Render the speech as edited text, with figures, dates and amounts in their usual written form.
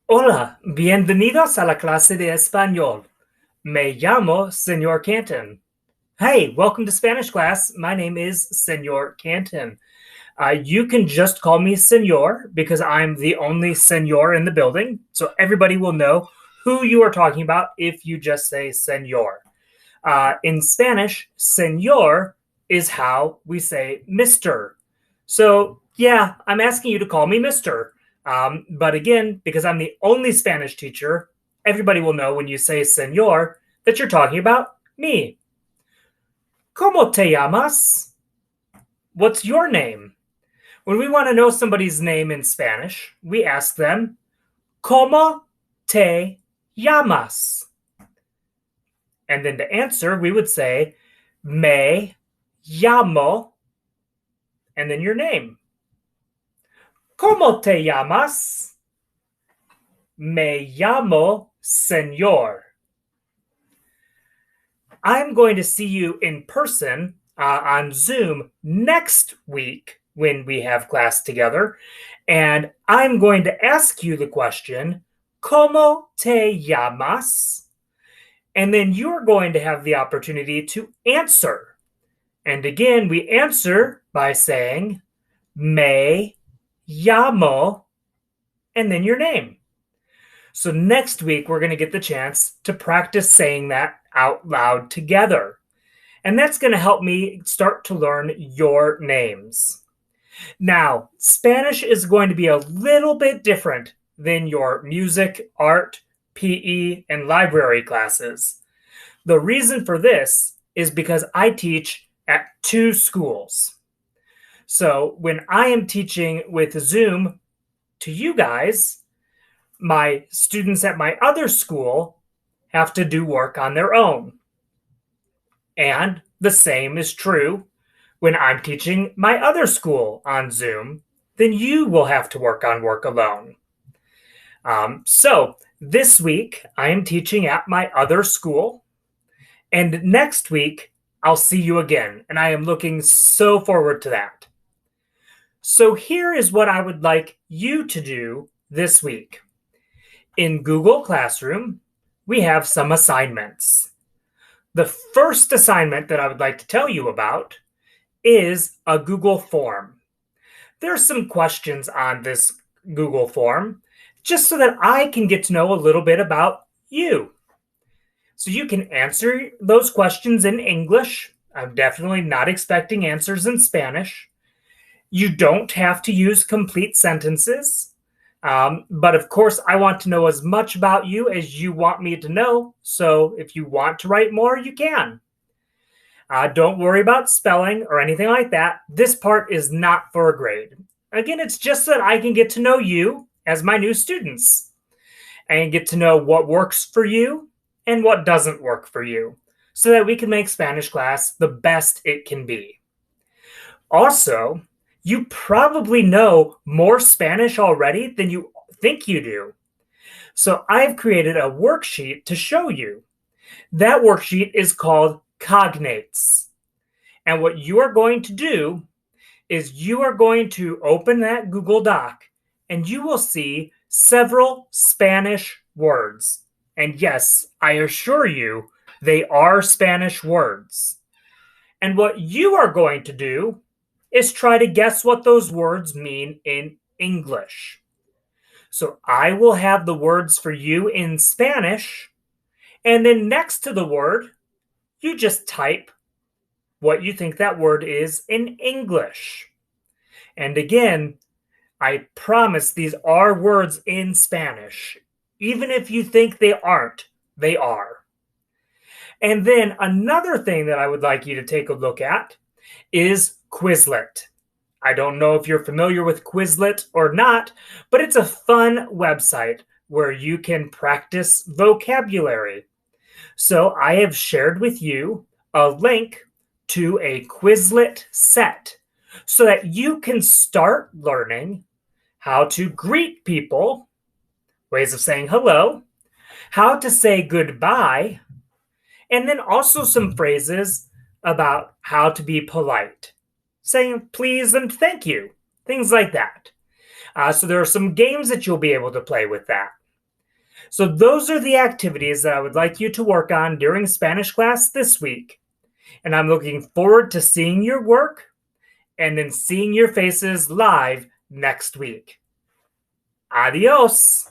Hola, bienvenidos a la clase de español. Me llamo Señor Canton. Hey, welcome to Spanish class. My name is Señor Canton. You can just call me Señor because I'm the only Señor in the building, so everybody will know who you are talking about if you just say Señor. In Spanish, Señor is how we say Mr. So, yeah, I'm asking you to call me Mr. But again, because I'm the only Spanish teacher, everybody will know when you say Señor that you're talking about me. ¿Cómo te llamas? What's your name? When we want to know somebody's name in Spanish, we ask them, ¿Cómo te llamas? And then to answer, we would say, Me llamo, and then your name. ¿Cómo te llamas? Me llamo Señor. I'm going to see you in person on Zoom next week when we have class together. And I'm going to ask you the question, ¿Cómo te llamas? And then you're going to have the opportunity to answer. And again, we answer by saying, Me llamo, and then your name. So next week, we're going to get the chance to practice saying that out loud together. And that's going to help me start to learn your names. Now, Spanish is going to be a little bit different than your music, art, PE, and library classes. The reason for this is because I teach at two schools. So when I am teaching with Zoom to you guys, my students at my other school have to do work on their own. And the same is true when I'm teaching my other school on Zoom, then you will have to work on work alone. So this week, I am teaching at my other school. And next week, I'll see you again. And I am looking so forward to that. So here is what I would like you to do this week. In Google Classroom, we have some assignments. The first assignment that I would like to tell you about is a Google form. There's some questions on this Google form just so that I can get to know a little bit about you. So you can answer those questions in English. I'm definitely not expecting answers in Spanish. You don't have to use complete sentences. But of course, I want to know as much about you as you want me to know. So if you want to write more, you can. Don't worry about spelling or anything like that. This part is not for a grade. Again, it's just so that I can get to know you as my new students and get to know what works for you and what doesn't work for you so that we can make Spanish class the best it can be. Also, you probably know more Spanish already than you think you do. So I've created a worksheet to show you. That worksheet is called Cognates. And what you are going to do is you are going to open that Google Doc and you will see several Spanish words. And yes, I assure you, they are Spanish words. And what you are going to do is try to guess what those words mean in English. So I will have the words for you in Spanish, and then next to the word, you just type what you think that word is in English. And again, I promise these are words in Spanish. Even if you think they aren't, they are. And then another thing that I would like you to take a look at is Quizlet. I don't know if you're familiar with Quizlet or not, but it's a fun website where you can practice vocabulary. So I have shared with you a link to a Quizlet set so that you can start learning how to greet people, ways of saying hello, how to say goodbye, and then also some phrases about how to be polite, saying please and thank you, things like that. So there are some games that you'll be able to play with that. So those are the activities that I would like you to work on during Spanish class this week. And I'm looking forward to seeing your work and then seeing your faces live next week. Adios.